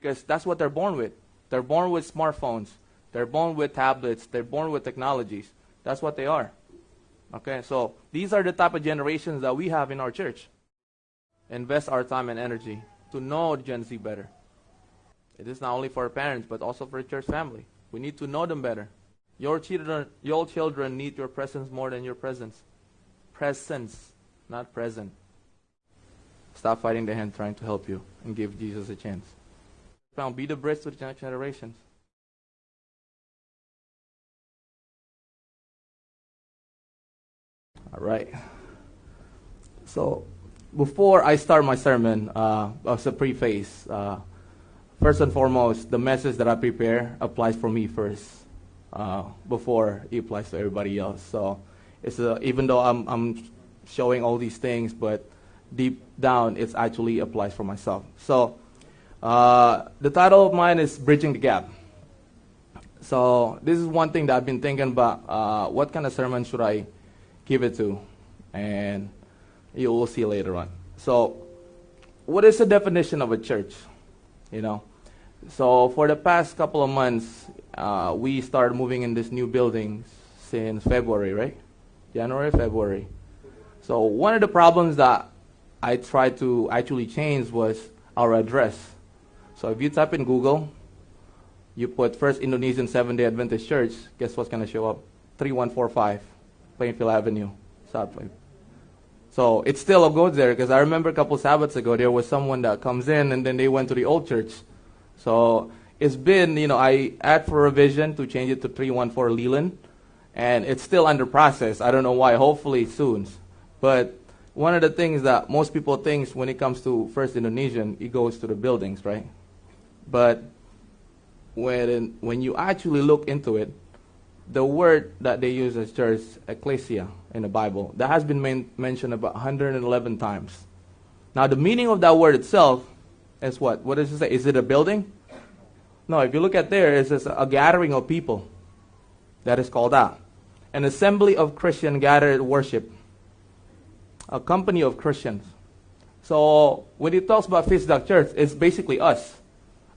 because that's what they're born with. They're born with smartphones. They're born with tablets. They're born with technologies. That's what they are. Okay, so these are the type of generations that we have in our church. Invest our time and energy to know Gen Z better. It is not only for our parents, but also for the church family. We need to know them better. Your children need your presence more than your presence. Presence, not present. Stop fighting the hand trying to help you and give Jesus a chance. Now, be the bridge to the next generations. All right. So, before I start my sermon, as a preface, first and foremost, the message that I prepare applies for me first, before it applies to everybody else. So, it's even though I'm showing all these things, but deep down, it actually applies for myself. So, the title of mine is Bridging the Gap. So, this is one thing that I've been thinking about. What kind of sermon should I give it to? And you will see later on. So, what is the definition of a church? So for the past couple of months, we started moving in this new building since February, right? January, February. So one of the problems that I tried to actually change was our address. So if you type in Google, you put First Indonesian Seventh-day Adventist Church, guess what's going to show up? 3145 Plainfield Avenue, South Plainfield. So it still goes there, because I remember a couple Sabbaths ago, there was someone that comes in and then they went to the old church. So it's been, I asked for a revision to change it to 314 Leland, and it's still under process. I don't know why, hopefully soon. But one of the things that most people think when it comes to First Indonesian, it goes to the buildings, right? But when you actually look into it, the word that they use as church, ecclesia, in the Bible, that has been mentioned about 111 times. Now, the meaning of that word itself is what? What does it say? Is it a building? No, if you look at there, it's just a gathering of people. That is called that. An assembly of Christian gathered worship. A company of Christians. So, when it talks about FISDAC Church, it's basically us.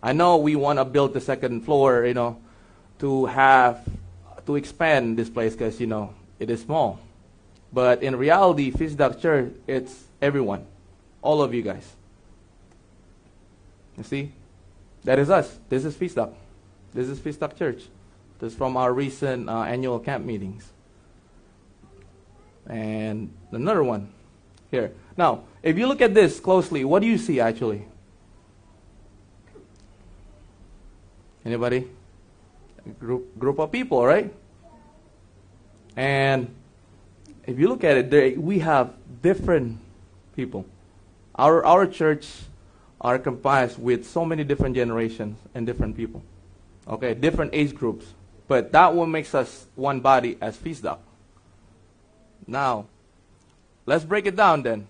I know we want to build the second floor, to expand this place because, it is small. But in reality, FISDAC Church, it's everyone. All of you guys. You see? That is us. This is FISDAC. This is FISDAC Church. This is from our recent annual camp meetings. And another one here. Now, if you look at this closely, what do you see actually? Anybody? A group of people, right? And if you look at it, we have different people. Our church are comprised with so many different generations and different people. Okay, different age groups. But that what makes us one body as FISDAC. Now, let's break it down then.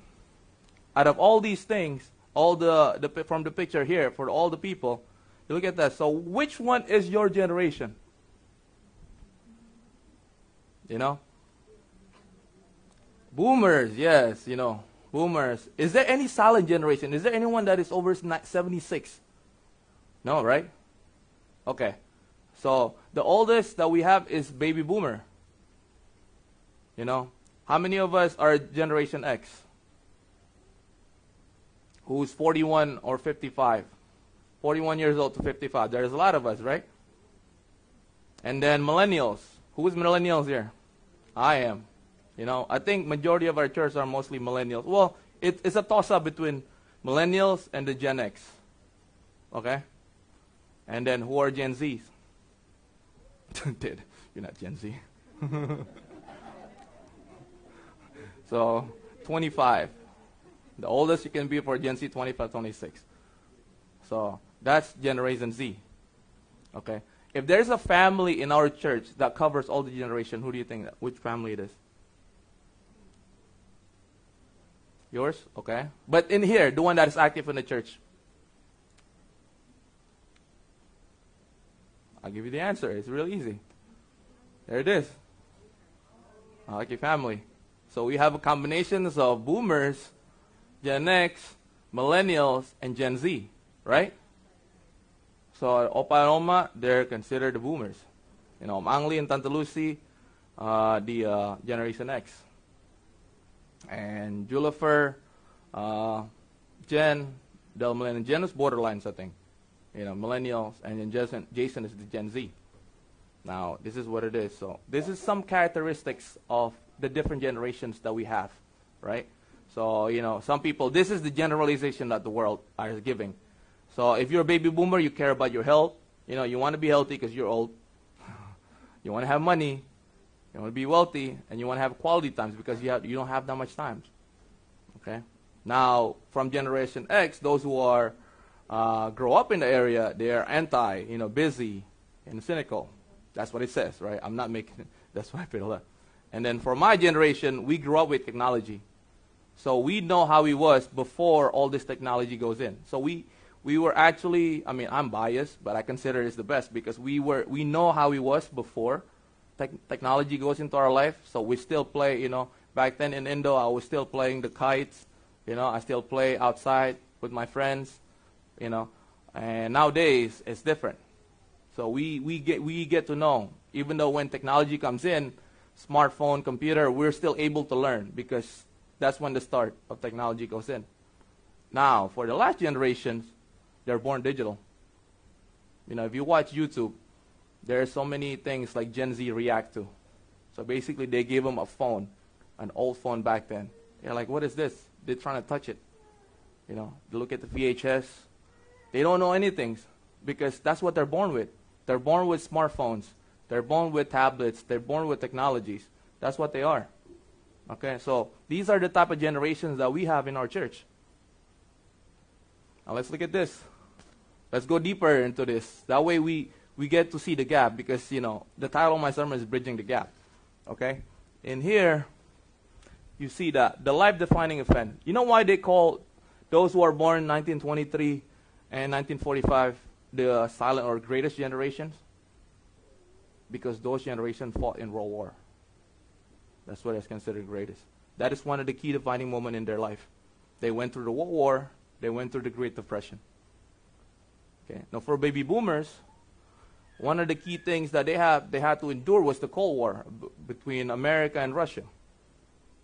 Out of all these things, all the from the picture here, for all the people, you look at that. So which one is your generation? Boomers, yes, boomers. Is there any silent generation? Is there anyone that is over 76? No, right? Okay. So the oldest that we have is baby boomer. How many of us are Generation X? Who's 41 or 55? 41 years old to 55. There's a lot of us, right? And then millennials. Who's millennials here? I am. I think majority of our church are mostly millennials. Well, it's a toss-up between millennials and the Gen X. Okay? And then who are Gen Zs? You're not Gen Z. So, 25. The oldest you can be for Gen Z, 25, 26. So, that's Generation Z. Okay? If there's a family in our church that covers all the generation, who do you think which family it is? Yours? Okay. But in here, the one that is active in the church. I'll give you the answer. It's real easy. There it is. Okay, family. So we have a combination of boomers, Gen X, millennials, and Gen Z, right? So Opa and Oma, they're considered the boomers. Angli and Tanta Lucy, the Generation X. And Julifer, Jen, Del Millennial, Jen is borderlines, I think. Millennials, and then Jason is the Gen Z. Now, this is what it is. So this is some characteristics of the different generations that we have, right? So, some people, this is the generalization that the world is giving. So if you're a baby boomer, you care about your health. You want to be healthy because you're old. You want to have money. You want to be wealthy. And you want to have quality times because you don't have that much time. Okay? Now, from Generation X, those who are grow up in the area, they are anti, busy and cynical. That's what it says, right? I'm not making it. That's why I put it up. And then for my generation, we grew up with technology. So we know how it was before all this technology goes in. So we were actually, I'm biased, but I consider it's the best because we know how it was before technology goes into our life. So we still play, back then in Indo, I was still playing the kites. I still play outside with my friends, and nowadays it's different. So we get to know, even though when technology comes in, smartphone, computer, we're still able to learn because that's when the start of technology goes in. Now, for the last generations, they're born digital. If you watch YouTube, there are so many things like Gen Z react to. So basically, they gave them a phone, an old phone back then. They're like, what is this? They're trying to touch it. They look at the VHS. They don't know anything because that's what they're born with. They're born with smartphones. They're born with tablets. They're born with technologies. That's what they are. Okay, so these are the type of generations that we have in our church. Now let's look at this. Let's go deeper into this. That way we get to see the gap because, the title of my sermon is Bridging the Gap. Okay? In here, you see that the life-defining event. You know why they call those who are born in 1923 and 1945 the silent or greatest generations? Because those generations fought in World War. That's what is considered greatest. That is one of the key defining moments in their life. They went through the World War. They went through the Great Depression. Okay. Now, for baby boomers, one of the key things that they had to endure was the Cold War between America and Russia.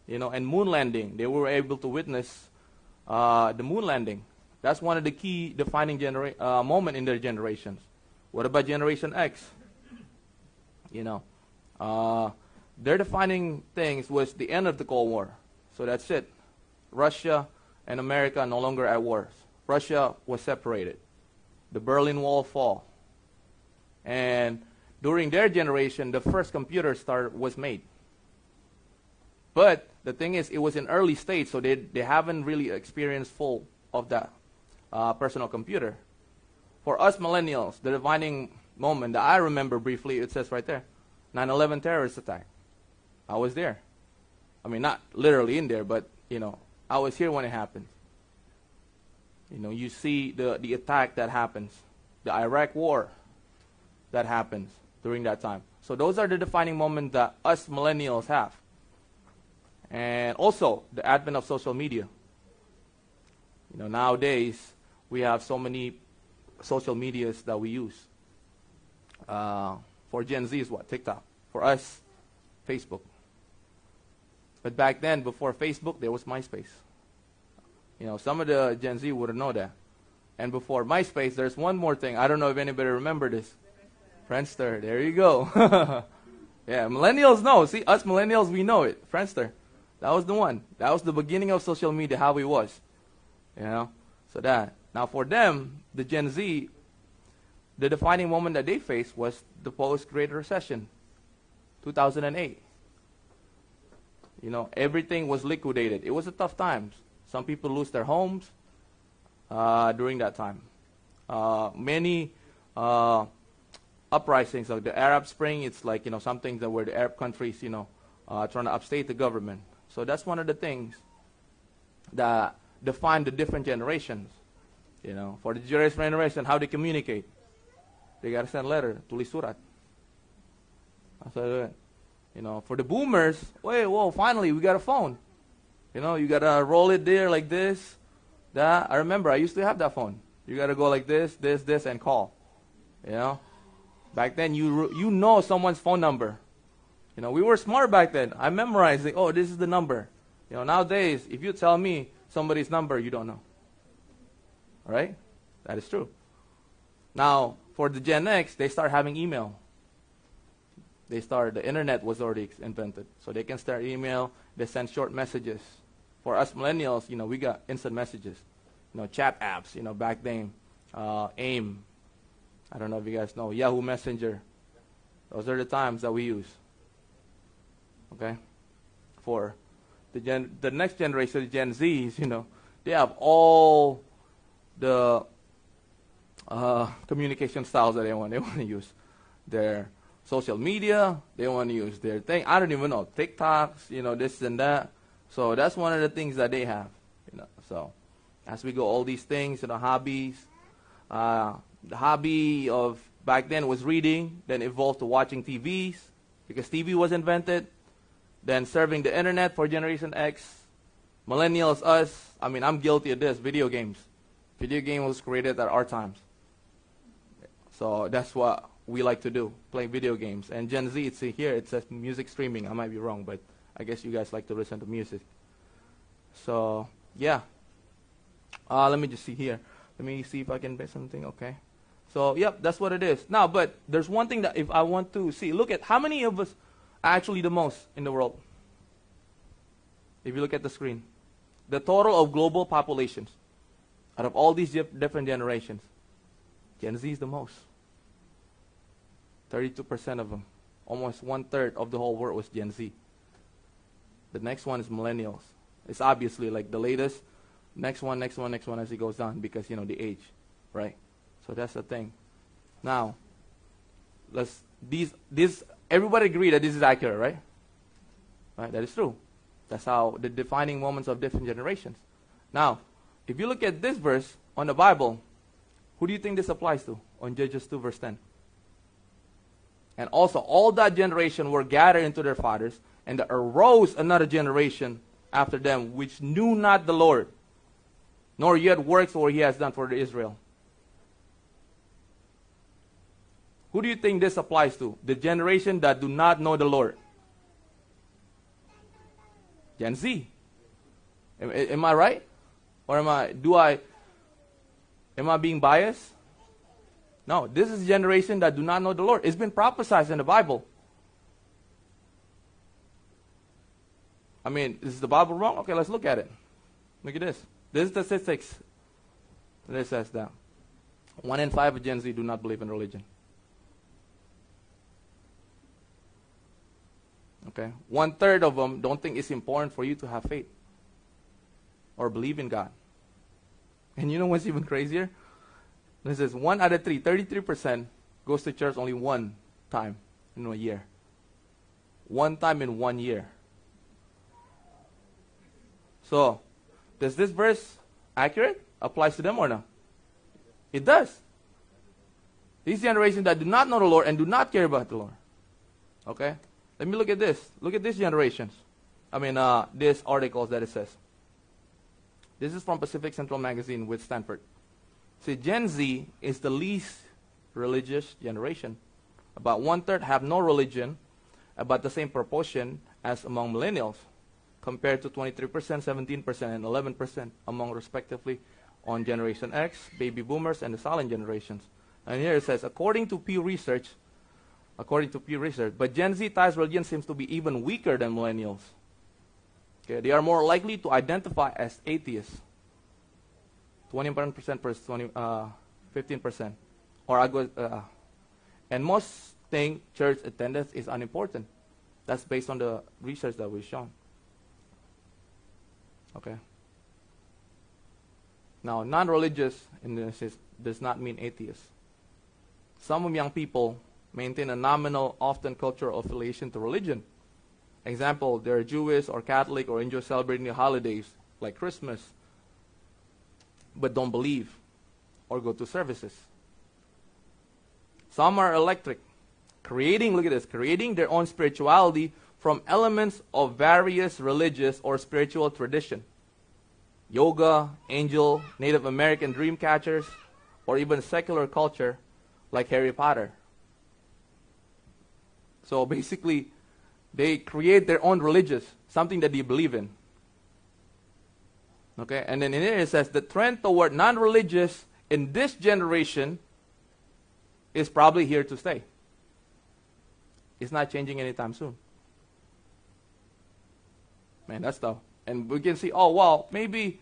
And moon landing. They were able to witness the moon landing. That's one of the key defining moment in their generations. What about Generation X? Their defining things was the end of the Cold War. So that's it. Russia and America are no longer at war. Russia was separated. The Berlin Wall fall. And during their generation, the first computer was made. But the thing is, it was in early stage, so they haven't really experienced full of that personal computer. For us millennials, the defining moment that I remember briefly, it says right there, 9/11 terrorist attack. I was there. Not literally in there, but, I was here when it happened. You see the attack that happens, the Iraq war that happens during that time. So those are the defining moments that us millennials have. And also, the advent of social media. Nowadays, we have so many social medias that we use. For Gen Z is what? TikTok. For us, Facebook. But back then, before Facebook, there was MySpace. Some of the Gen Z wouldn't know that. And before MySpace, there's one more thing. I don't know if anybody remember this. Friendster. There you go. Yeah, millennials know. See, us millennials, we know it. Friendster. That was the one. That was the beginning of social media, how it was. So that. Now for them, the Gen Z, the defining moment that they faced was the post-Great Recession, 2008. Everything was liquidated. It was a tough time. Some people lose their homes during that time. Many uprisings, like the Arab Spring, it's like, something that where the Arab countries, trying to upstate the government. So that's one of the things that define the different generations. For the generation, how they communicate. They got to send letter, tulis surat. That's how they do it. For the boomers, whoa, finally, we got a phone. You got to roll it there like this, that. I remember, I used to have that phone. You got to go like this, and call. You know, back then you know someone's phone number. You know, we were smart back then. I memorized it. Oh, this is the number. You know, nowadays, if you tell me somebody's number, you don't know. All right? That is true. Now, for the Gen X, they start having email. The internet was already invented. So they can start email, they send short messages. For us millennials, you know, we got instant messages. You know, chat apps, you know, back then. AIM. I don't know if you guys know. Yahoo Messenger. Those are the times that we use. Okay? For the next generation, the Gen Zs, you know, they have all the communication styles that they want. They want to use their social media. They want to use their thing. I don't even know. TikToks, you know, this and that. So that's one of the things that they have. You know, so as we go, all these things, you know, hobbies. The hobby of back then was reading, then evolved to watching TVs because TV was invented. Then serving the internet for Generation X. Millennials, us, I mean, I'm guilty of this, video games. Video game was created at our times. So that's what we like to do, play video games. And Gen Z, it's here, it says music streaming. I might be wrong, but I guess you guys like to listen to music. So, yeah. Let me just see here. Let me see if I can bet something, okay. So, yep, that's what it is. Now, but there's one thing that if I want to see, look at how many of us are actually the most in the world. If you look at the screen. The total of global populations out of all these different generations, Gen Z is the most. 32% of them. Almost 1/3 of the whole world was Gen Z. The next one is millennials. It's obviously like the latest. Next one as it goes down because, you know, the age, right? So that's the thing. Now, everybody agree that this is accurate, right? Right, that is true. That's how the defining moments of different generations. Now, if you look at this verse on the Bible, who do you think this applies to? On Judges 2 verse 10. And also, all that generation were gathered into their fathers, and there arose another generation after them, which knew not the Lord, nor yet works what he has done for Israel. Who do you think this applies to? The generation that do not know the Lord. Gen Z. Am I right? Or am I being biased? No, this is a generation that do not know the Lord. It's been prophesied in the Bible. I mean, is the Bible wrong? Okay, let's look at it. Look at this. This is the statistics. It says that 1 in 5 of Gen Z do not believe in religion. Okay, 1/3 of them don't think it's important for you to have faith or believe in God. And you know what's even crazier? This is 1 out of 3, 33% goes to church only one time in a year. One time in 1 year. So, does this verse accurate? Applies to them or no? It does. These generations that do not know the Lord and do not care about the Lord. Okay? Let me look at this. Look at these generations. I mean, these articles that it says. This is from Pacific Central Magazine with Stanford. See, Gen Z is the least religious generation. About 1/3 have no religion, about the same proportion as among millennials, compared to 23%, 17%, and 11% among respectively on Generation X, baby boomers, and the silent generations. And here it says, according to Pew Research, but Gen Z ties religion seems to be even weaker than millennials. Okay, they are more likely to identify as atheists. 21% versus 15%. And most think church attendance is unimportant. That's based on the research that we've shown. Okay. Now, non-religious in this does not mean atheists. Some young people maintain a nominal, often cultural affiliation to religion. Example, they're Jewish or Catholic or enjoy celebrating the holidays like Christmas, but don't believe or go to services. Some are eclectic, creating their own spirituality from elements of various religious or spiritual tradition. Yoga, angel, Native American dream catchers, or even secular culture, like Harry Potter. So basically, they create their own religious, something that they believe in. Okay, and then in here it says the trend toward non-religious in this generation is probably here to stay. It's not changing anytime soon. Man, that's tough. And we can see, oh, well, maybe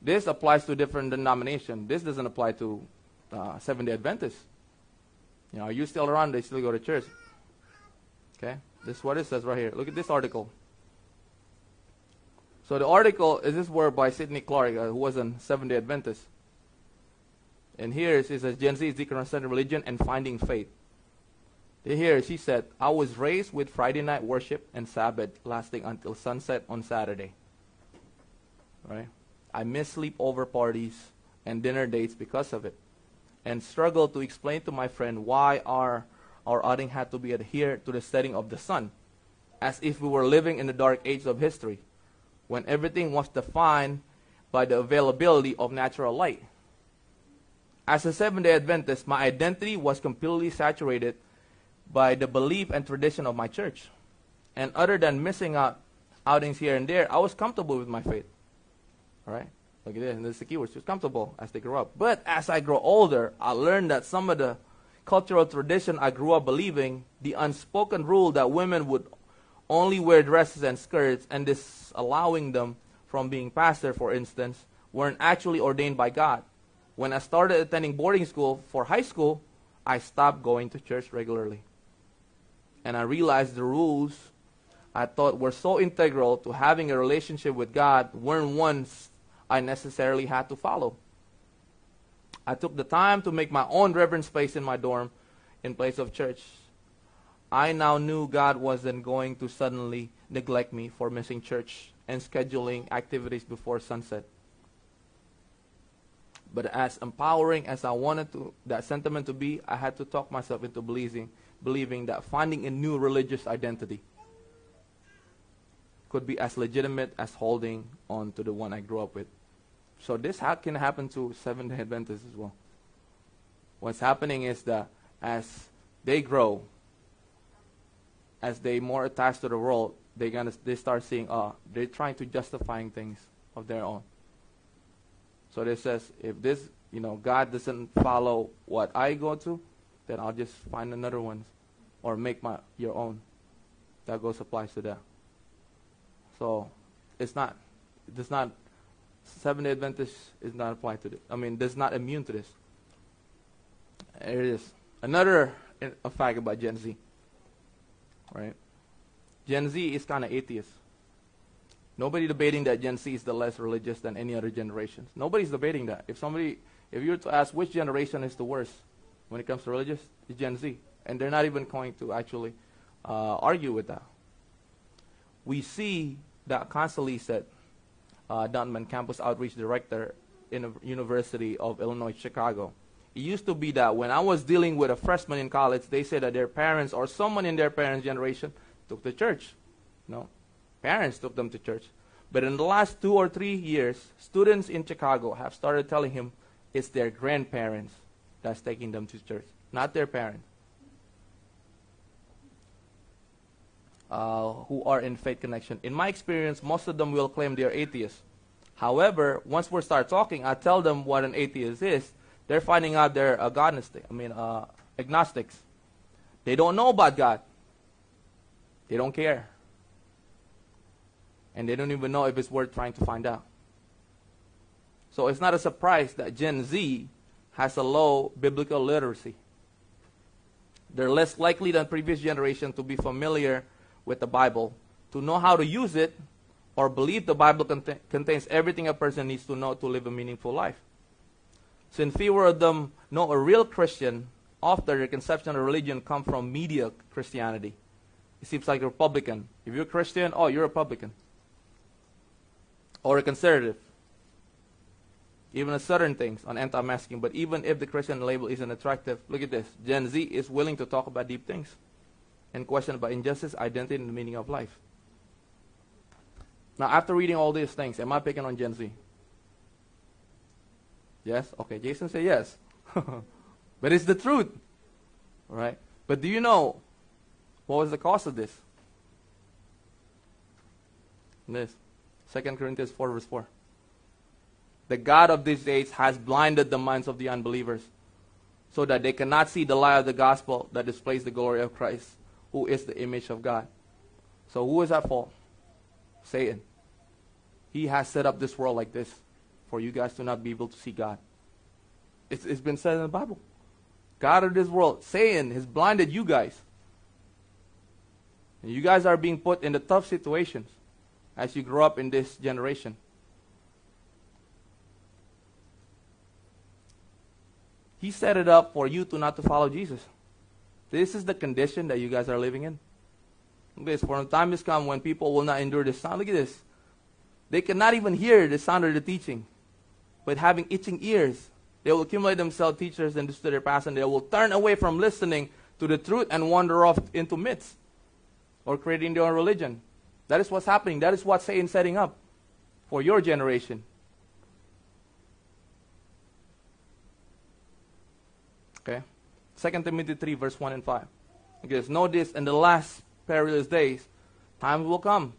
this applies to different denomination. This doesn't apply to Seventh-day Adventists. You know, are you still around? They still go to church. Okay, this is what it says right here. Look at this article. So the article is this word by Sidney Clark, who was a Seventh-day Adventist. And here it says, Gen Z is deconstructing religion and finding faith. Here she said, I was raised with Friday night worship and Sabbath lasting until sunset on Saturday. Right? I miss sleepover parties and dinner dates because of it, and struggled to explain to my friend why our outing had to be adhered to the setting of the sun, as if we were living in the dark age of history, when everything was defined by the availability of natural light. As a Seventh-day Adventist, my identity was completely saturated by the belief and tradition of my church. And other than missing outings here and there, I was comfortable with my faith. All right? Look at this. And this is the key word. She was comfortable as they grew up. But as I grow older, I learned that some of the cultural tradition I grew up believing, the unspoken rule that women would only wear dresses and skirts, and this allowing them from being pastor, for instance, weren't actually ordained by God. When I started attending boarding school for high school, I stopped going to church regularly. And I realized the rules I thought were so integral to having a relationship with God weren't ones I necessarily had to follow. I took the time to make my own reverent space in my dorm in place of church. I now knew God wasn't going to suddenly neglect me for missing church and scheduling activities before sunset. But as empowering as I wanted that sentiment to be, I had to talk myself into believing that finding a new religious identity could be as legitimate as holding on to the one I grew up with. So this can happen to Seventh-day Adventists as well. What's happening is that as they grow, as they more attached to the world, they start seeing, they're trying to justifying things of their own. So it says, if this, God doesn't follow what I go to, then I'll just find another one or make your own. That applies to that. So Seventh-day Adventist is not applied to this. Does not immune to this. There it is. Another fact about Gen Z. Right? Gen Z is kind of atheist. Nobody debating that Gen Z is the less religious than any other generations. Nobody's debating that. If you were to ask which generation is the worst when it comes to religious, it's Gen Z. And they're not even going to actually argue with that. We see that constantly said, Dunman, Campus Outreach Director in the University of Illinois, Chicago. It used to be that when I was dealing with a freshman in college, they said that their parents or someone in their parents' generation took to church. Parents took them to church. But in the last 2 or 3 years, students in Chicago have started telling him it's their grandparents that's taking them to church, not their parents, who are in faith connection. In my experience, most of them will claim they are atheists. However, once we start talking, I tell them what an atheist is. They're finding out they're agnostics. They don't know about God. They don't care. And they don't even know if it's worth trying to find out. So it's not a surprise that Gen Z has a low biblical literacy. They're less likely than previous generation to be familiar with the Bible, to know how to use it, or believe the Bible contains everything a person needs to know to live a meaningful life. Since fewer of them know a real Christian, often their conception of religion comes from media Christianity. It seems like a Republican. If you're a Christian, you're a Republican. Or a conservative. Even a certain things on anti-masking. But even if the Christian label isn't attractive, look at this. Gen Z is willing to talk about deep things and question about injustice, identity, and the meaning of life. Now, after reading all these things, am I picking on Gen Z? Yes? Okay, Jason said yes. But it's the truth. All right? But do you know what was the cause of this? This. 2 Corinthians 4 verse 4. The God of these days has blinded the minds of the unbelievers so that they cannot see the light of the gospel that displays the glory of Christ, who is the image of God. So who is at fault? Satan. He has set up this world like this for you guys to not be able to see God. It's been said in the Bible. God of this world, Satan, has blinded you guys. And you guys are being put in the tough situations as you grow up in this generation. He set it up for you to not to follow Jesus. This is the condition that you guys are living in. Look at this. For the time has come when people will not endure the sound. Look at this. They cannot even hear the sound of the teaching. But having itching ears, they will accumulate themselves teachers and to their past, and they will turn away from listening to the truth and wander off into myths or creating their own religion. That is what's happening. That is what Satan's setting up for your generation. Okay? 2 Timothy 3 verse 1 and 5. Because know this, in the last perilous days, times will come.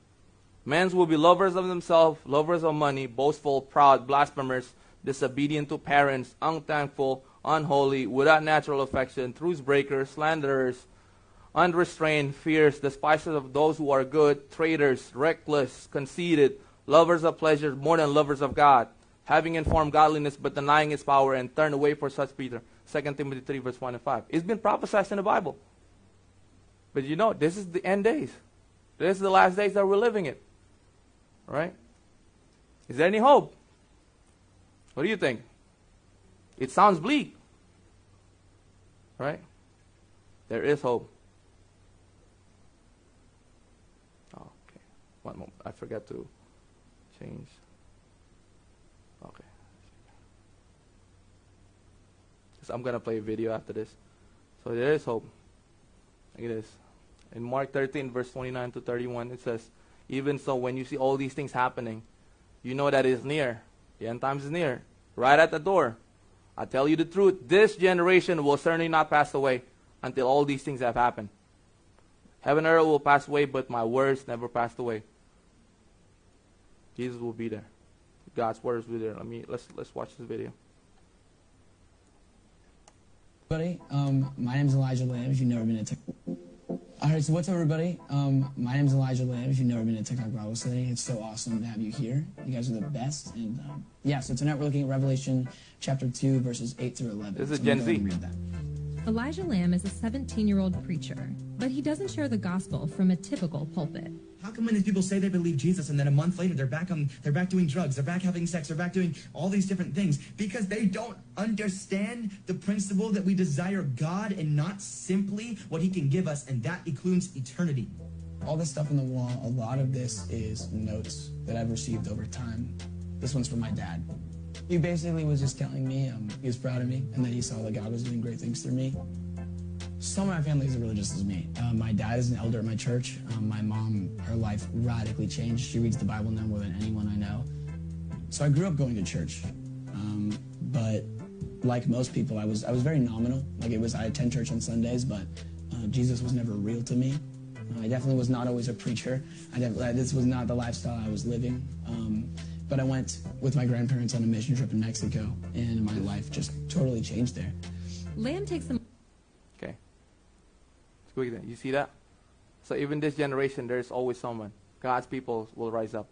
Men will be lovers of themselves, lovers of money, boastful, proud, blasphemers, disobedient to parents, unthankful, unholy, without natural affection, truce breakers, slanderers, unrestrained, fierce, despisers of those who are good, traitors, reckless, conceited, lovers of pleasure more than lovers of God, having informed godliness but denying its power, and turn away for such Peter. 2 Timothy 3 verse 1 and 5. It's been prophesied in the Bible. But you know, this is the end days. This is the last days that we're living in. Right? Is there any hope? What do you think? It sounds bleak. Right? There is hope. Okay. One moment. I forgot to change. Okay. So I'm going to play a video after this. So there is hope. Look at this. In Mark 13, verse 29 to 31, it says, even so, when you see all these things happening, you know that it is near. The end times is near. Right at the door. I tell you the truth, this generation will certainly not pass away until all these things have happened. Heaven and earth will pass away, but my words never passed away. Jesus will be there. God's words will be there. Let's watch this video. Everybody, my name is Elijah Lamb. If you've never been to TikTok. All right, so what's up, everybody? My name is Elijah Lamb. If you've never been to TikTok Bible Study, it's so awesome to have you here. You guys are the best. And yeah, so tonight we're looking at Revelation chapter 2, verses 8 through 11. This is Gen Z. Read that. Elijah Lamb is a 17-year-old preacher, but he doesn't share the gospel from a typical pulpit. How come when these people say they believe Jesus and then a month later they're back doing drugs, they're back having sex, they're back doing all these different things? Because they don't understand the principle that we desire God and not simply what he can give us, and that includes eternity. All this stuff on the wall, a lot of this is notes that I've received over time. This one's from my dad. He basically was just telling me he was proud of me and that he saw that God was doing great things through me. Some of my family is as religious as me. My dad is an elder at my church. My mom, her life radically changed. She reads the Bible now more than anyone I know. So I grew up going to church. But like most people, I was very nominal. I attend church on Sundays, but Jesus was never real to me. I definitely was not always a preacher. This was not the lifestyle I was living. But I went with my grandparents on a mission trip in Mexico, and my life just totally changed there. Lamb takes them. Okay. Let's go again. You see that? So even this generation, there's always someone. God's people will rise up.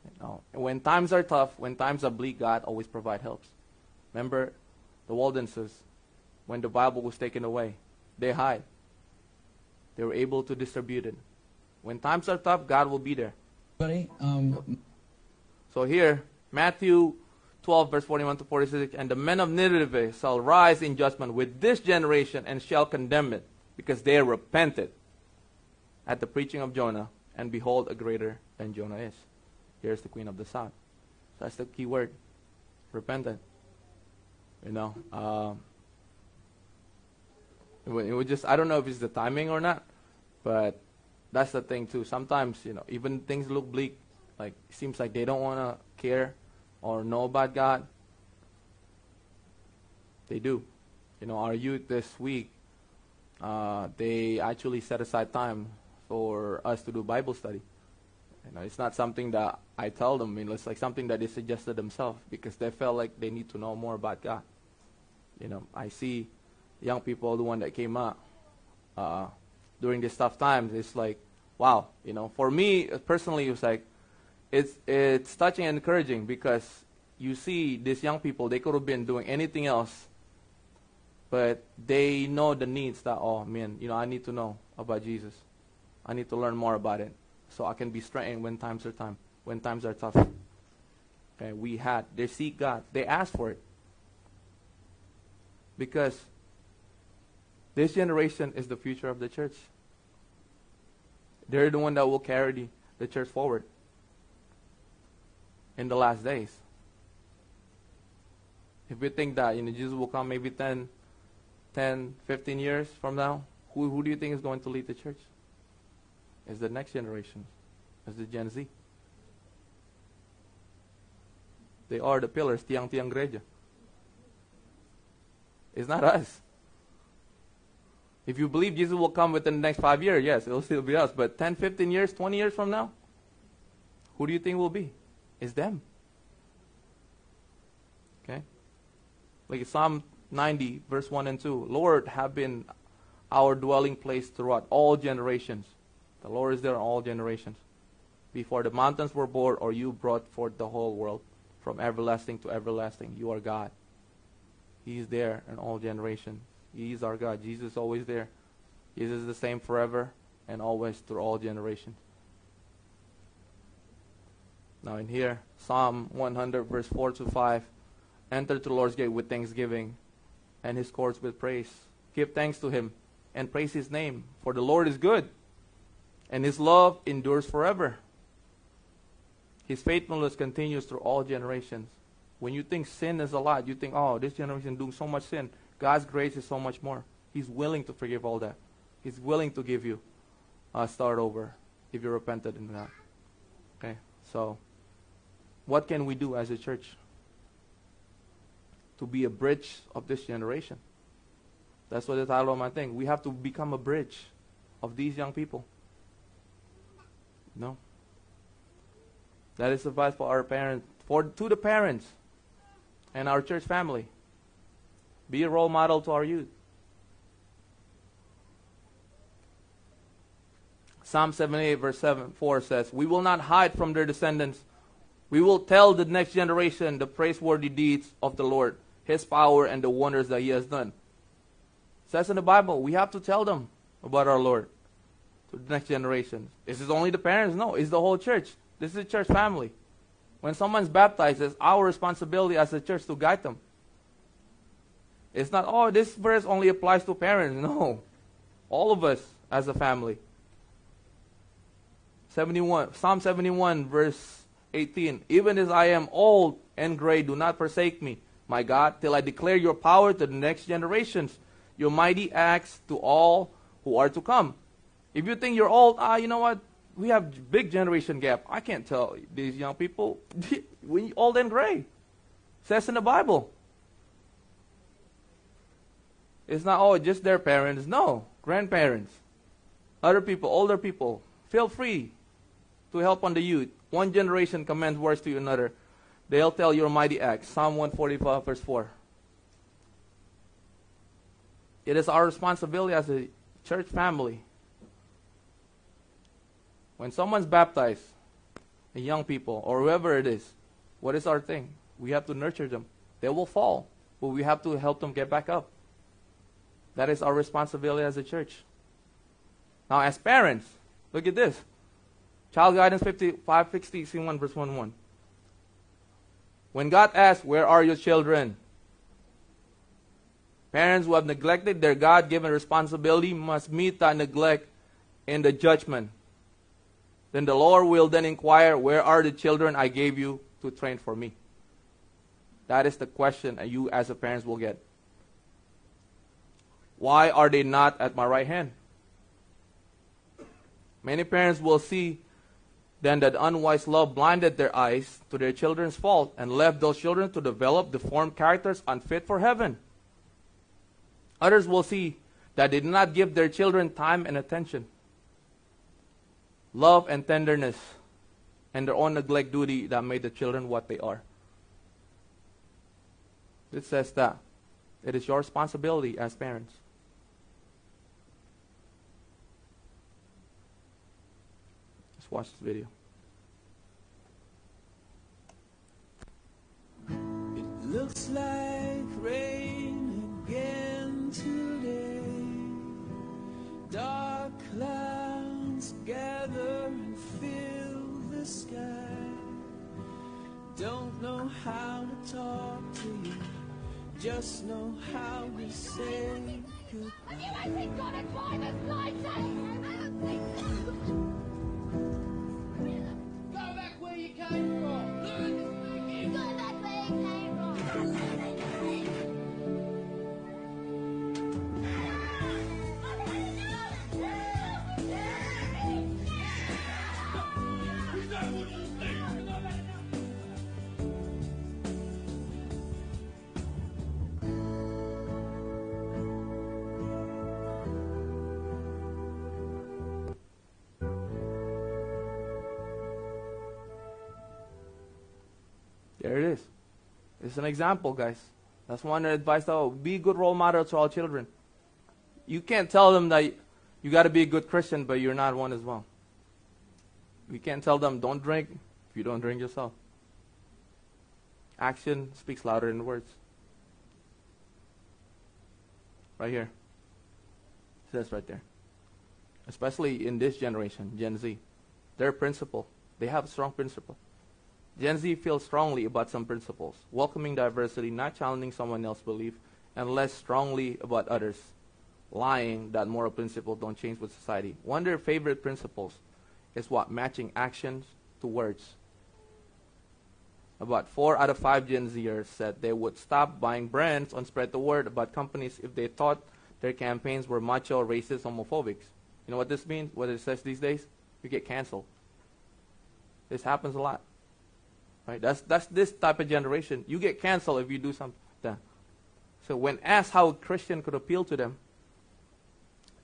You know, and when times are tough, when times are bleak, God always provides helps. Remember the Waldenses, when the Bible was taken away, they hide. They were able to distribute it. When times are tough, God will be there. Buddy, So here, Matthew 12, verse 41 to 46, and the men of Nineveh shall rise in judgment with this generation and shall condemn it, because they repented at the preaching of Jonah, and behold, a greater than Jonah is. Here's the Queen of the South. That's the key word, repented. You know, it would just, I don't know if it's the timing or not, but that's the thing too. Sometimes, you know, even things look bleak, like it seems like they don't want to care or know about God. They do. You know, our youth this week They actually set aside time for us to do Bible study. It's not something that I tell them. It's like something that they suggested themselves because they felt like they need to know more about God. I see young people, the one that came up during these tough times. It's like, wow. For me personally, it's like it's touching and encouraging because you see these young people. They could have been doing anything else, but they know the needs that, oh man, I need to know about Jesus. I need to learn more about it so I can be strengthened when times are tough. Okay, they seek God. They ask for it. Because this generation is the future of the church. They're the one that will carry the church forward in the last days. If we think that Jesus will come maybe 10, 15 years from now, who do you think is going to lead the church? It's the next generation. It's the Gen Z. They are the pillars, tiang-tiang gereja. It's not us. If you believe Jesus will come within the next 5 years, yes, it will still be us. But 10, 15 years, 20 years from now, who do you think will be? It's them. Okay? Like Psalm 90, verse 1 and 2. Lord, have been our dwelling place throughout all generations. The Lord is there in all generations. Before the mountains were born, or you brought forth the whole world, from everlasting to everlasting. You are God. He is there in all generations. He is our God. Jesus is always there. Jesus is the same forever and always through all generations. Now in here, Psalm 100, verse 4 to 5. Enter to the Lord's gate with thanksgiving and his courts with praise. Give thanks to him and praise his name. For the Lord is good, and his love endures forever. His faithfulness continues through all generations. When you think sin is a lot, you think, oh, this generation doing so much sin. God's grace is so much more. He's willing to forgive all that. He's willing to give you a start over if you repented in that. Okay, so what can we do as a church to be a bridge of this generation? That's what the title of my thing. We have to become a bridge of these young people. No. That is advice for our parents, to the parents and our church family. Be a role model to our youth. Psalm 78 verse 4 says, we will not hide from their descendants. We will tell the next generation the praiseworthy deeds of the Lord, his power and the wonders that he has done. It says in the Bible, we have to tell them about our Lord to the next generation. Is this only the parents? No, it's the whole church. This is a church family. When someone's baptized, it's our responsibility as a church to guide them. It's not, oh, this verse only applies to parents. No. All of us as a family. Psalm 71, verse 18. Even as I am old and gray, do not forsake me, my God, till I declare your power to the next generations, your mighty acts to all who are to come. If you think you're old, you know what? We have big generation gap. I can't tell these young people, we old and gray. It says in the Bible. It's not, oh, just their parents. No, grandparents, other people, older people. Feel free to help on the youth. One generation commends words to another. They'll tell your mighty acts. Psalm 145, verse 4. It is our responsibility as a church family. When someone's baptized, the young people, or whoever it is, what is our thing? We have to nurture them. They will fall, but we have to help them get back up. That is our responsibility as a church. Now, as parents, look at this. Child Guidance 561, verse 1:1. When God asks, where are your children? Parents who have neglected their God-given responsibility must meet that neglect in the judgment. Then the Lord will then inquire, where are the children I gave you to train for me? That is the question you as a parent will get. Why are they not at my right hand? Many parents will see then that unwise love blinded their eyes to their children's fault and left those children to develop deformed characters unfit for heaven. Others will see that did not give their children time and attention, love and tenderness, and their own neglect duty that made the children what they are. It says that it is your responsibility as parents. Let's watch this video. It looks like rain again today. Dark clouds gather and fill the sky. Don't know how to talk to you, just know how to say goodbye. Have you actually got a driver's license? I don't think so. Go back where you came from. Go back where you came from. There it is. It's an example, guys. That's one advice. Be a good role model to all children. You can't tell them that you got to be a good Christian, but you're not one as well. You can't tell them don't drink if you don't drink yourself. Action speaks louder than words. Right here. It says right there. Especially in this generation, Gen Z. Their principle. They have a strong principle. Gen Z feels strongly about some principles, welcoming diversity, not challenging someone else's belief, and less strongly about others, lying that moral principles don't change with society. One of their favorite principles is what? Matching actions to words. About 4 out of 5 Gen Zers said they would stop buying brands and spread the word about companies if they thought their campaigns were macho, racist, homophobic. You know what this means? What it says these days? You get canceled. This happens a lot. Right? That's this type of generation. You get canceled if you do something like that. So when asked how a Christian could appeal to them,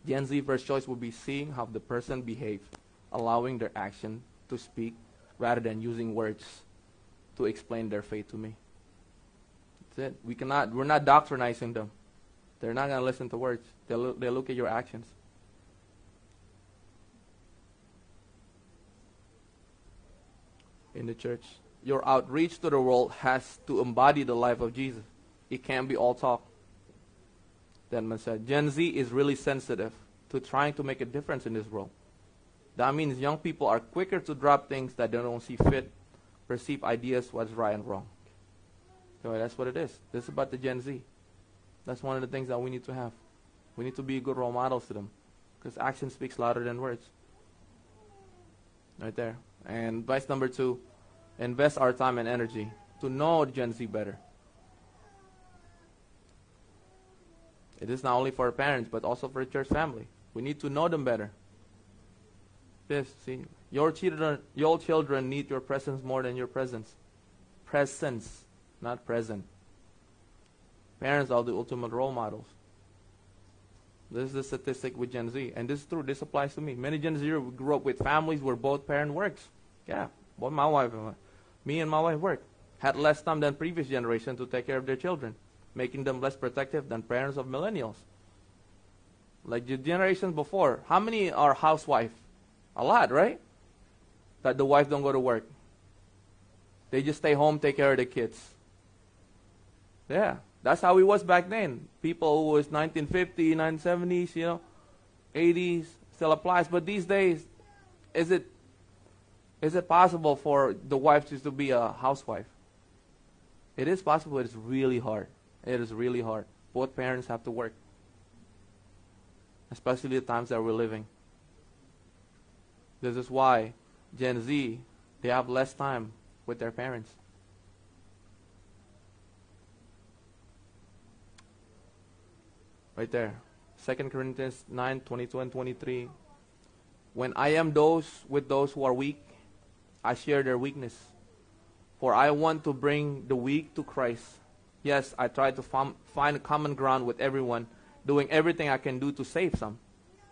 Gen Z first choice would be seeing how the person behaves, allowing their action to speak rather than using words to explain their faith to me. That's it. We're not doctrinizing them. They're not going to listen to words. They look at your actions. In the church, your outreach to the world has to embody the life of Jesus. It can't be all talk. Denman said, Gen Z is really sensitive to trying to make a difference in this world. That means young people are quicker to drop things that they don't see fit, perceive ideas what's right and wrong. So that's what it is. This is about the Gen Z. That's one of the things that we need to have. We need to be good role models to them, because action speaks louder than words. Right there. And advice number 2, invest our time and energy to know Gen Z better. It is not only for our parents, but also for the church family. We need to know them better. See, your children need your presence more than your presence. Presence, not present. Parents are the ultimate role models. This is the statistic with Gen Z, and this is true. This applies to me. Many Gen Z grew up with families where both parents works. Yeah, both me and my wife work. Had less time than previous generation to take care of their children, making them less protective than parents of millennials. Like the generations before, how many are housewife? A lot, right? That the wife don't go to work. They just stay home, take care of the kids. Yeah, that's how it was back then. People who was 1950, 1970s, 80s still applies. But these days, is it possible for the wife just to be a housewife? It is possible. It's really hard. It is really hard. Both parents have to work, especially the times that we're living. This is why Gen Z, they have less time with their parents. Right there. 2 Corinthians 9:22 and 23. When I am with those who are weak, I share their weakness. For I want to bring the weak to Christ. Yes, I try to find a common ground with everyone, doing everything I can do to save some.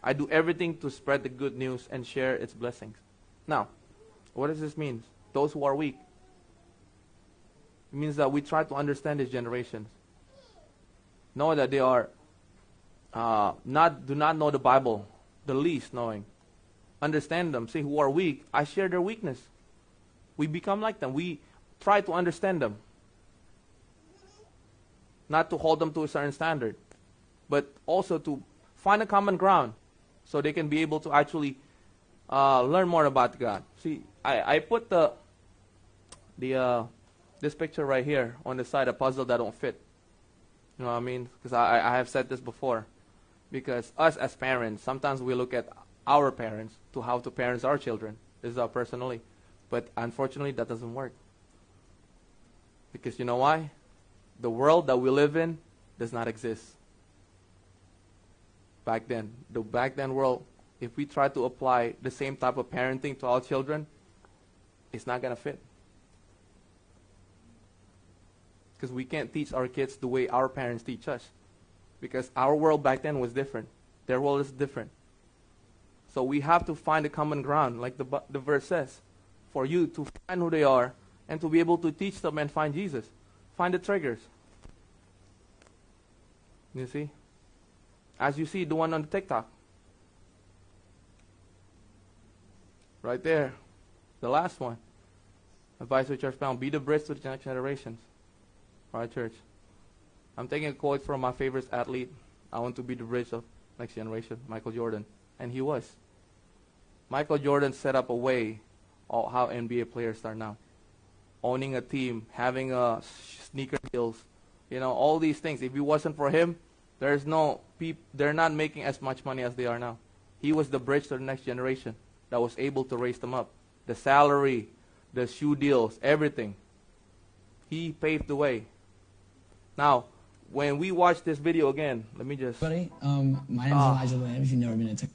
I do everything to spread the good news and share its blessings. Now, what does this mean? Those who are weak. It means that we try to understand these generations. Know that they are do not know the Bible, the least knowing. Understand them. Say who are weak. I share their weakness. We become like them. We try to understand them. Not to hold them to a certain standard, but also to find a common ground so they can be able to actually learn more about God. See, I put this picture right here on the side, a puzzle that don't fit. You know what I mean? Because I have said this before. Because us as parents, sometimes we look at our parents to how to parent our children. This is personally. But unfortunately, that doesn't work. Because you know why? The world that we live in does not exist. Back then, the back then world, if we try to apply the same type of parenting to our children, it's not going to fit. Because we can't teach our kids the way our parents teach us. Because our world back then was different. Their world is different. So we have to find a common ground, like the verse says, for you to find who they are and to be able to teach them and find Jesus. Find the triggers. You see? As you see the one on the TikTok. Right there. The last one. Advice to church found. Be the bridge to the next generations. All right, church. I'm taking a quote from my favorite athlete. I want to be the bridge of next generation, Michael Jordan. And he was. Michael Jordan set up a way of how NBA players start now. Owning a team, having sneaker deals, all these things. If it wasn't for him, they're not making as much money as they are now. He was the bridge to the next generation that was able to raise them up. The salary, the shoe deals, everything. He paved the way. Now, when we watch this video again, let me just... Buddy, my name is Elijah Lamb, if you've never been to...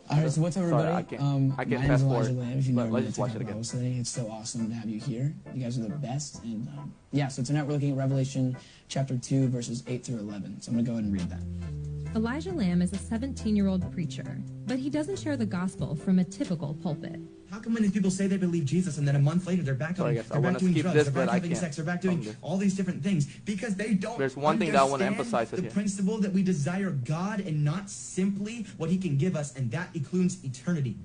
All right, so what's up, everybody? Sorry, I can't fast forward. Let's just watch it again. It's so awesome to have you here. You guys are the best. And yeah, so tonight we're looking at Revelation chapter 2, verses 8 through 11. So I'm going to go ahead and read that. Elijah Lamb is a 17-year-old preacher, but he doesn't share the gospel from a typical pulpit. How come many people say they believe Jesus and then a month later they're back doing drugs, they're back having sex, they're back doing all these different things? Because they don't There's one thing that I want to emphasize the here. principle that we desire God and not simply what he can give us, and that includes eternity.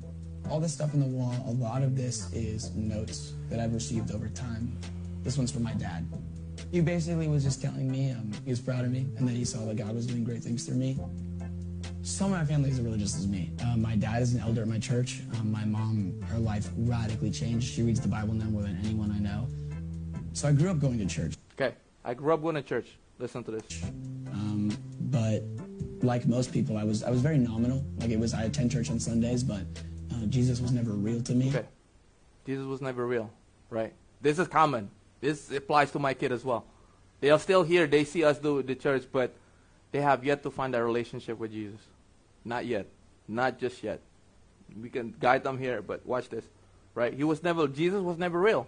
All this stuff on the wall, a lot of this is notes that I've received over time. This one's from my dad. He basically was just telling me he was proud of me and that he saw that God was doing great things through me. Some of my family is as religious as me. My dad is an elder at my church. My mom, her life radically changed. She reads the Bible now more than anyone I know. So I grew up going to church. Okay, I grew up going to church. Listen to this. But like most people, I was very nominal. I attend church on Sundays, but Jesus was never real to me. Okay, Jesus was never real, right? This is common. This applies to my kid as well. They are still here. They see us do the church, but they have yet to find that relationship with Jesus. Not yet. Not just yet. We can guide them here, but watch this. Right? Jesus was never real.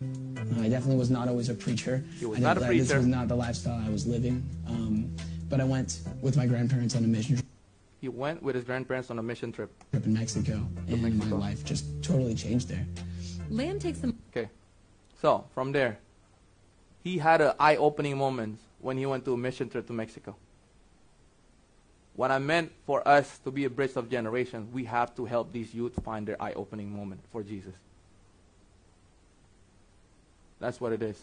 I definitely was not always a preacher. He was not a preacher. This was not the lifestyle I was living. But I went with my grandparents on a mission trip. He went with his grandparents on a mission trip. In Mexico. And my life just totally changed there. Lamb takes them. Okay. So, from there, he had an eye-opening moment when he went to a mission trip to Mexico. What I meant for us to be a bridge of generations, we have to help these youth find their eye-opening moment for Jesus. That's what it is.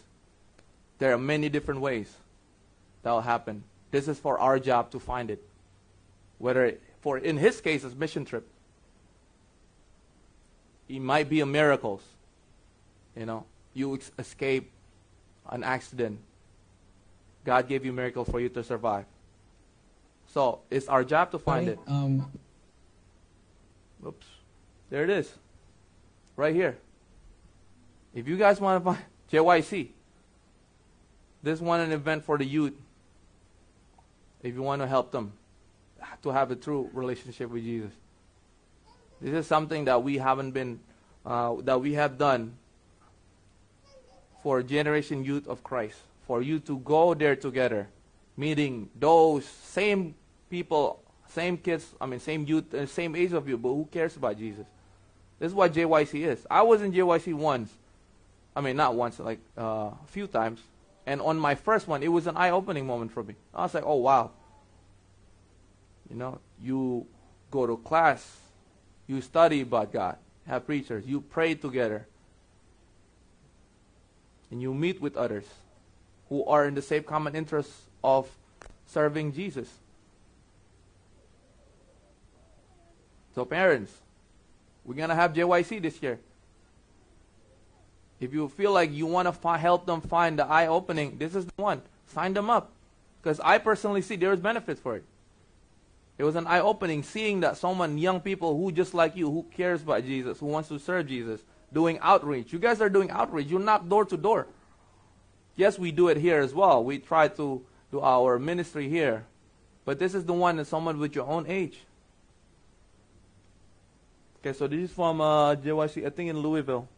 There are many different ways that will happen. This is for our job to find it. In his case, it's mission trip. It might be a miracles. You escape an accident. God gave you a miracle for you to survive. So, it's our job to find it. Oops. There it is. Right here. If you guys want to find JYC, this one an event for the youth. If you want to help them to have a true relationship with Jesus. This is something that we have done for Generation Youth of Christ. For you to go there together meeting those same people, same kids, same youth, same age of you, but who cares about Jesus? This is what JYC is. I was in JYC once. Not once, like a few times. And on my first one, it was an eye-opening moment for me. I was like, oh, wow. You go to class, you study about God, have preachers, you pray together, and you meet with others who are in the same common interests of serving Jesus. So parents, we're going to have JYC this year. If you feel like you want to help them find the eye-opening, this is the one. Sign them up. Because I personally see there is benefits for it. It was an eye-opening seeing that someone, young people who just like you, who cares about Jesus, who wants to serve Jesus, doing outreach. You guys are doing outreach. You knock door to door. Yes, we do it here as well. We try to do our ministry here. But this is the one that someone with your own age. Okay, so this is from JYC, I think in Louisville,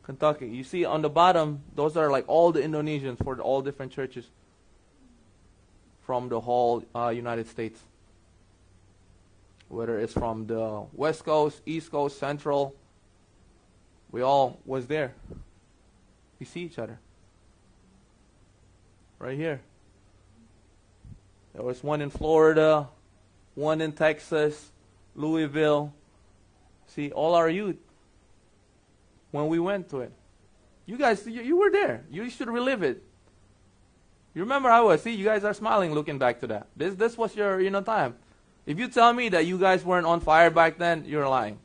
Kentucky. You see on the bottom, those are like all the Indonesians for all different churches from the whole United States. Whether it's from the West Coast, East Coast, Central, we all was there. We see each other. Right here. There was one in Florida, one in Texas, Louisville. See, all our youth, when we went to it. You guys, you were there. You should relive it. You remember how I was. See, you guys are smiling looking back to that. This was your, time. If you tell me that you guys weren't on fire back then, you're lying.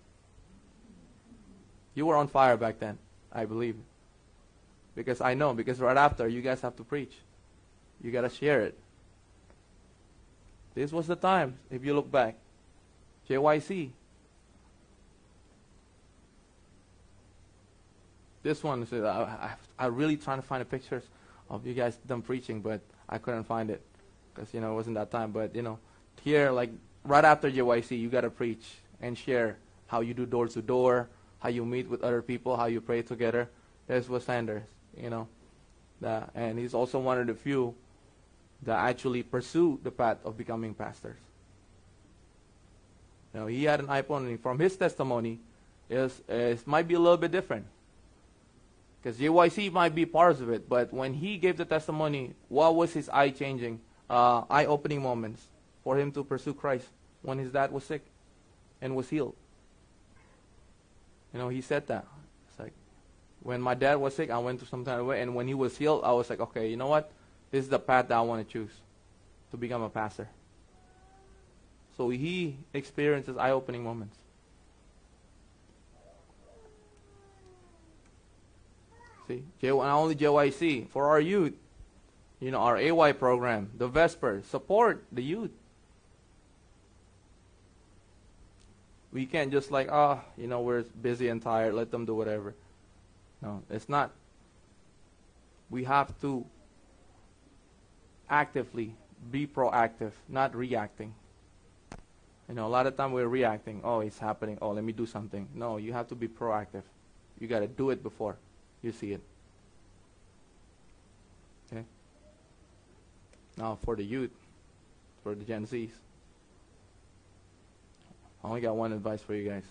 You were on fire back then, I believe. Because I know, because right after, you guys have to preach. You got to share it. This was the time, if you look back. JYC. This one, I'm really trying to find the pictures of you guys them preaching, but I couldn't find it. Because, it wasn't that time. But, here, like, right after JYC, you got to preach and share how you do door to door, how you meet with other people, how you pray together. There's Wes Sanders, and he's also one of the few that actually pursue the path of becoming pastors. He had an eye-opening. From his testimony, it might be a little bit different. Because JYC might be part of it, but when he gave the testimony, what was his eye-opening moments for him to pursue Christ when his dad was sick and was healed? He said that. It's like, when my dad was sick, I went through some kind of way, and when he was healed, I was like, okay, you know what? This is the path that I want to choose to become a pastor. So he experiences eye-opening moments. See, not only JYC, for our youth, our AY program, the Vesper, support the youth. We can't just like, we're busy and tired, let them do whatever. No, it's not. We have to actively be proactive, not reacting. A lot of time we're reacting. Oh, it's happening. Oh, let me do something. No, you have to be proactive. You got to do it before you see it. Okay? Now for the youth, for the Gen Zs, I only got one advice for you guys.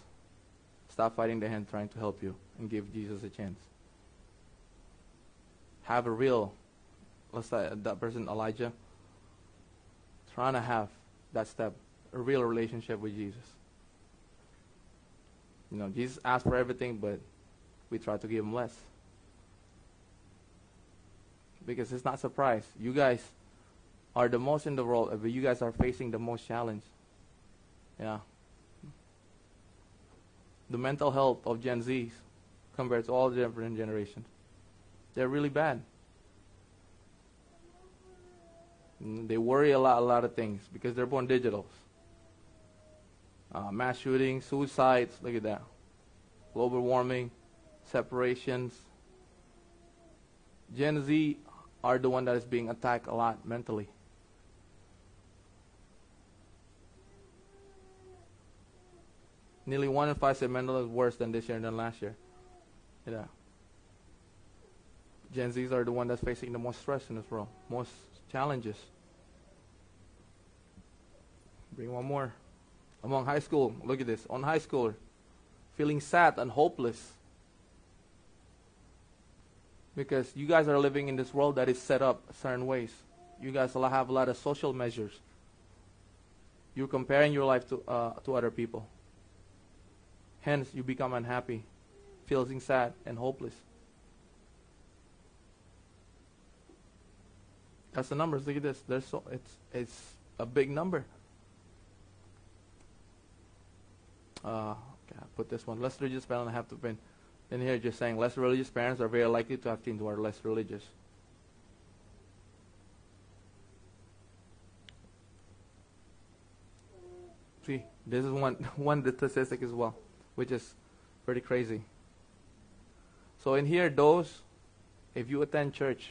Stop fighting the hand trying to help you and give Jesus a chance. Have a real, let's say that person Elijah, trying to have that step, a real relationship with Jesus. Jesus asked for everything, but we try to give him less. Because it's not surprise. You guys are the most in the world, but you guys are facing the most challenge. Yeah. The mental health of Gen Zs compared to all the different generations, they're really bad. They worry a lot of things because they're born digitals. Mass shootings, suicides, look at that. Global warming, separations. Gen Z are the one that is being attacked a lot mentally. Nearly 1 in 5 say mental is worse than this year than last year. Yeah. Gen Zs are the one that's facing the most stress in this world, most challenges. Bring one more. Among high school, look at this. On high schooler, feeling sad and hopeless. Because you guys are living in this world that is set up certain ways. You guys have a lot of social measures. You're comparing your life to other people. Hence, you become unhappy, feeling sad and hopeless. That's the numbers. Look at this. It's a big number. Okay, I'll put this one. Less religious parents have to been. In here, just saying less religious parents are very likely to have teens who are less religious. See, this is one statistic as well, which is pretty crazy. So in here, those, if you attend church,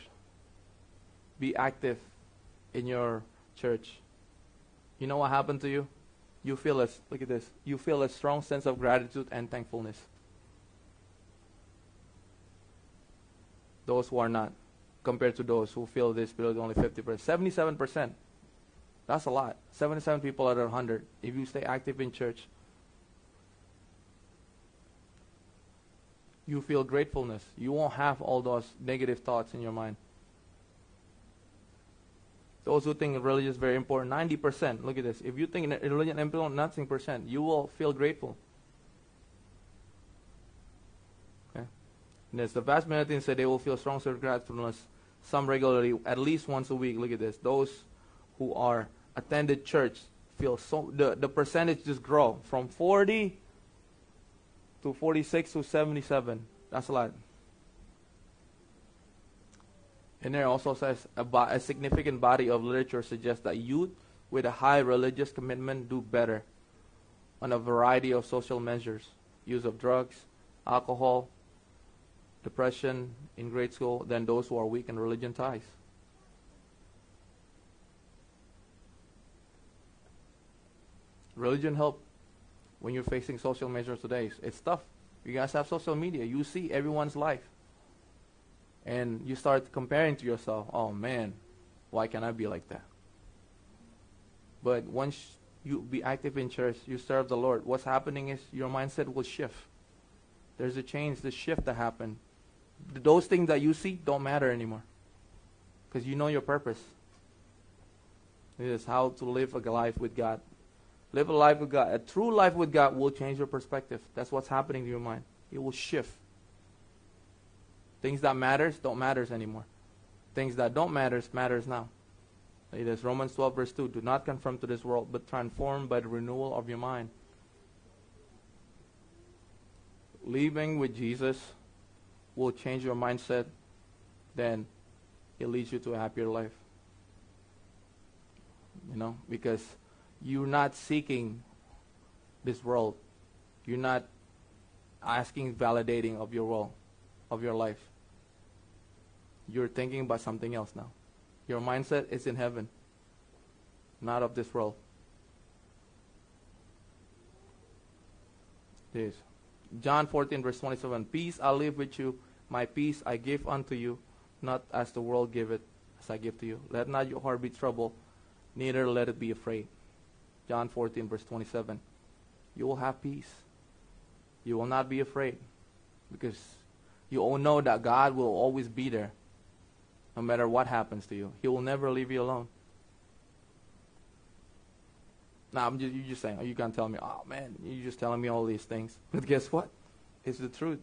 be active in your church. You know what happened to you? You feel look at this. You feel a strong sense of gratitude and thankfulness. Those who are not, compared to those who feel this below only 50%. 77%. That's a lot. 77 people out of 100. If you stay active in church, you feel gratefulness. You won't have all those negative thoughts in your mind. Those who think religion is very important, 90%. Look at this. If you think religion is important, nothing percent, you will feel grateful. Okay. And there's the vast majority say they will feel strong sense of gratefulness, some regularly, at least once a week. Look at this. Those who are attended church feel so the percentage just grow from 40 to 46 to 77. That's a lot. And there also says a significant body of literature suggests that youth with a high religious commitment do better on a variety of social measures. Use of drugs, alcohol, depression in grade school than those who are weak in religion ties. Religion help when you're facing social measures today. It's tough. You guys have social media. You see everyone's life. And you start comparing to yourself, oh man, why can't I be like that? But once you be active in church, you serve the Lord, what's happening is your mindset will shift. There's a change, the shift that happened. Those things that you see don't matter anymore. Because you know your purpose. It is how to live a life with God. Live a life with God. A true life with God will change your perspective. That's what's happening to your mind. It will shift. Things that matters don't matters anymore. Things that don't matters now. It is Romans 12 verse 2. Do not conform to this world, but transform by the renewal of your mind. Living with Jesus will change your mindset. Then it leads you to a happier life. You know, because you're not seeking this world. You're not asking validating of your world, of your life. You're thinking about something else now. Your mindset is in heaven, not of this world. This. John 14 verse 27. Peace I leave with you, my peace I give unto you, not as the world giveth, as I give to you. Let not your heart be troubled, neither let it be afraid. John 14 verse 27. You will have peace. You will not be afraid, because you all know that God will always be there, no matter what happens to you. He will never leave you alone. Now, you're just saying, you can't tell me, oh man, you're just telling me all these things. But guess what? It's the truth.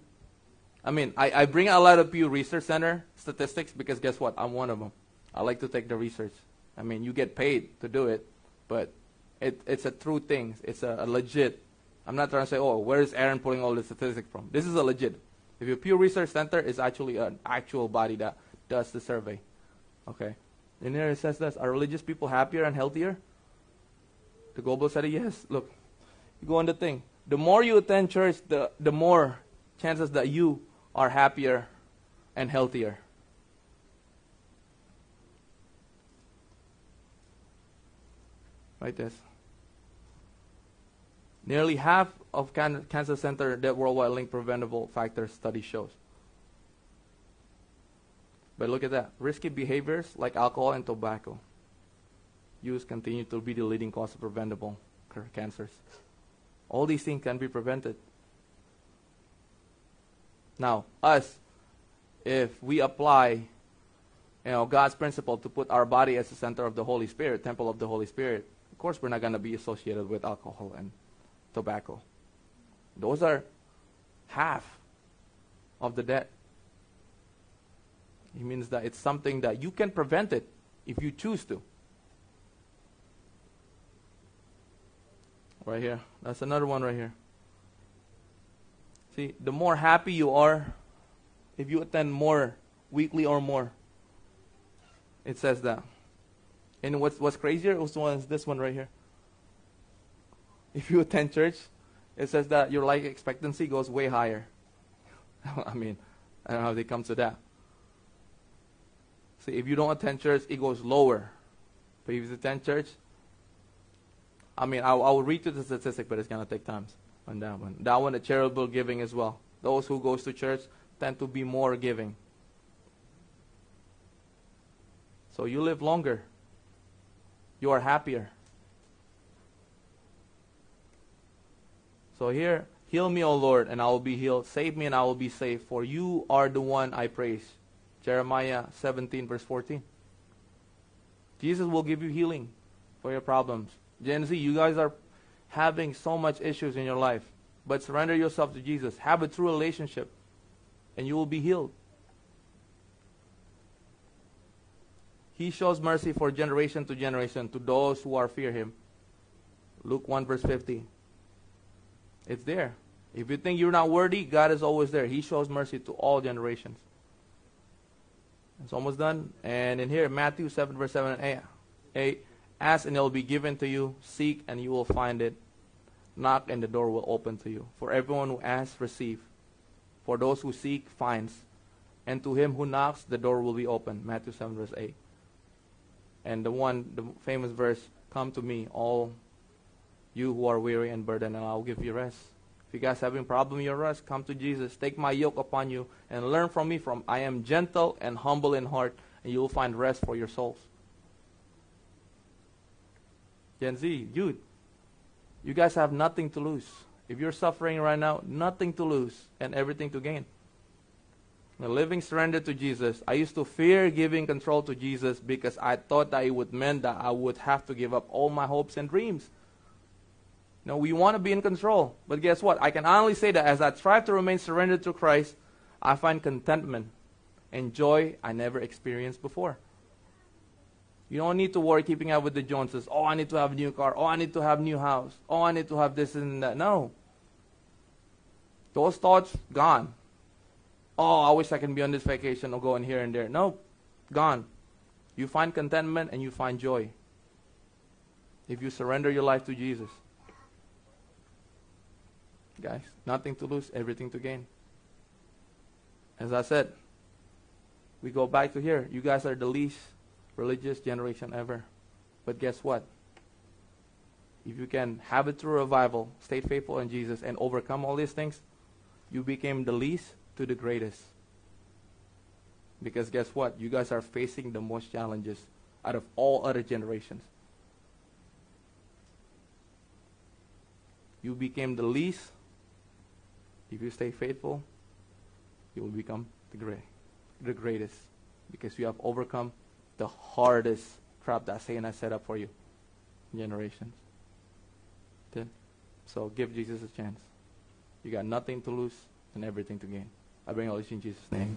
I mean, I bring a lot of Pew Research Center statistics because guess what? I'm one of them. I like to take the research. I mean, you get paid to do it, but it's a true thing. It's a legit. I'm not trying to say, oh, where is Aaron pulling all the statistics from? This is a legit. If your Pew Research Center is actually an actual body that does the survey. Okay. And there it says this. Are religious people happier and healthier? The global study, yes. Look, you go on the thing. The more you attend church, the more chances that you are happier and healthier. Like this. Nearly half of cancer center that worldwide link preventable factors study shows. But look at that. Risky behaviors like alcohol and tobacco. use continue to be the leading cause of preventable cancers. All these things can be prevented. Now, us, if we apply God's principle to put our body as the center of the Holy Spirit, temple of the Holy Spirit, of course we're not going to be associated with alcohol and tobacco. Those are half of the debt. It means that it's something that you can prevent it if you choose to. Right here. That's another one right here. See, the more happy you are, if you attend more weekly or more, it says that. And what's crazier was this one right here. If you attend church, it says that your life expectancy goes way higher. I mean, I don't know how they come to that. See, if you don't attend church, it goes lower. But if you attend church, I mean, I will read you the statistic, but it's going to take time on that one. That one, the charitable giving as well. Those who goes to church tend to be more giving. So you live longer. You are happier. So here, heal me, O Lord, and I will be healed. Save me, and I will be saved. For you are the one I praise. Jeremiah 17, verse 14. Jesus will give you healing for your problems. Gen Z, you guys are having so much issues in your life. But surrender yourself to Jesus. Have a true relationship. And you will be healed. He shows mercy for generation to generation to those who are fear Him. Luke 1 verse 50. It's there. If you think you're not worthy, God is always there. He shows mercy to all generations. It's almost done. And in here, Matthew 7 verse 7 and 8. Ask and it will be given to you. Seek and you will find it. Knock and the door will open to you. For everyone who asks, receive. For those who seek, finds. And to him who knocks, the door will be open. Matthew 7 verse 8. And the famous verse, come to me, all you who are weary and burdened, and I will give you rest. If you guys having problem in your rest, come to Jesus. Take my yoke upon you and learn from me. I am gentle and humble in heart, and you will find rest for your souls. Gen Z, youth, you guys have nothing to lose. If you're suffering right now, nothing to lose and everything to gain. Now, living surrendered to Jesus, I used to fear giving control to Jesus because I thought that it would mean that I would have to give up all my hopes and dreams. Now, we want to be in control, but guess what? I can honestly say that as I strive to remain surrendered to Christ, I find contentment and joy I never experienced before. You don't need to worry keeping up with the Joneses. Oh, I need to have a new car. Oh, I need to have a new house. Oh, I need to have this and that. No. Those thoughts, gone. Oh, I wish I can be on this vacation or going here and there. No, gone. You find contentment and you find joy if you surrender your life to Jesus. Guys, nothing to lose, everything to gain. As I said, we go back to here. You guys are the least religious generation ever. But guess what? If you can have it through revival, stay faithful in Jesus, and overcome all these things, you became the least to the greatest. Because guess what? You guys are facing the most challenges out of all other generations. You became the least. If you stay faithful, you will become the greatest. Because you have overcome the hardest trap that Satan has set up for you. Generations. Okay? So give Jesus a chance. You got nothing to lose and everything to gain. I bring all this in Jesus' name.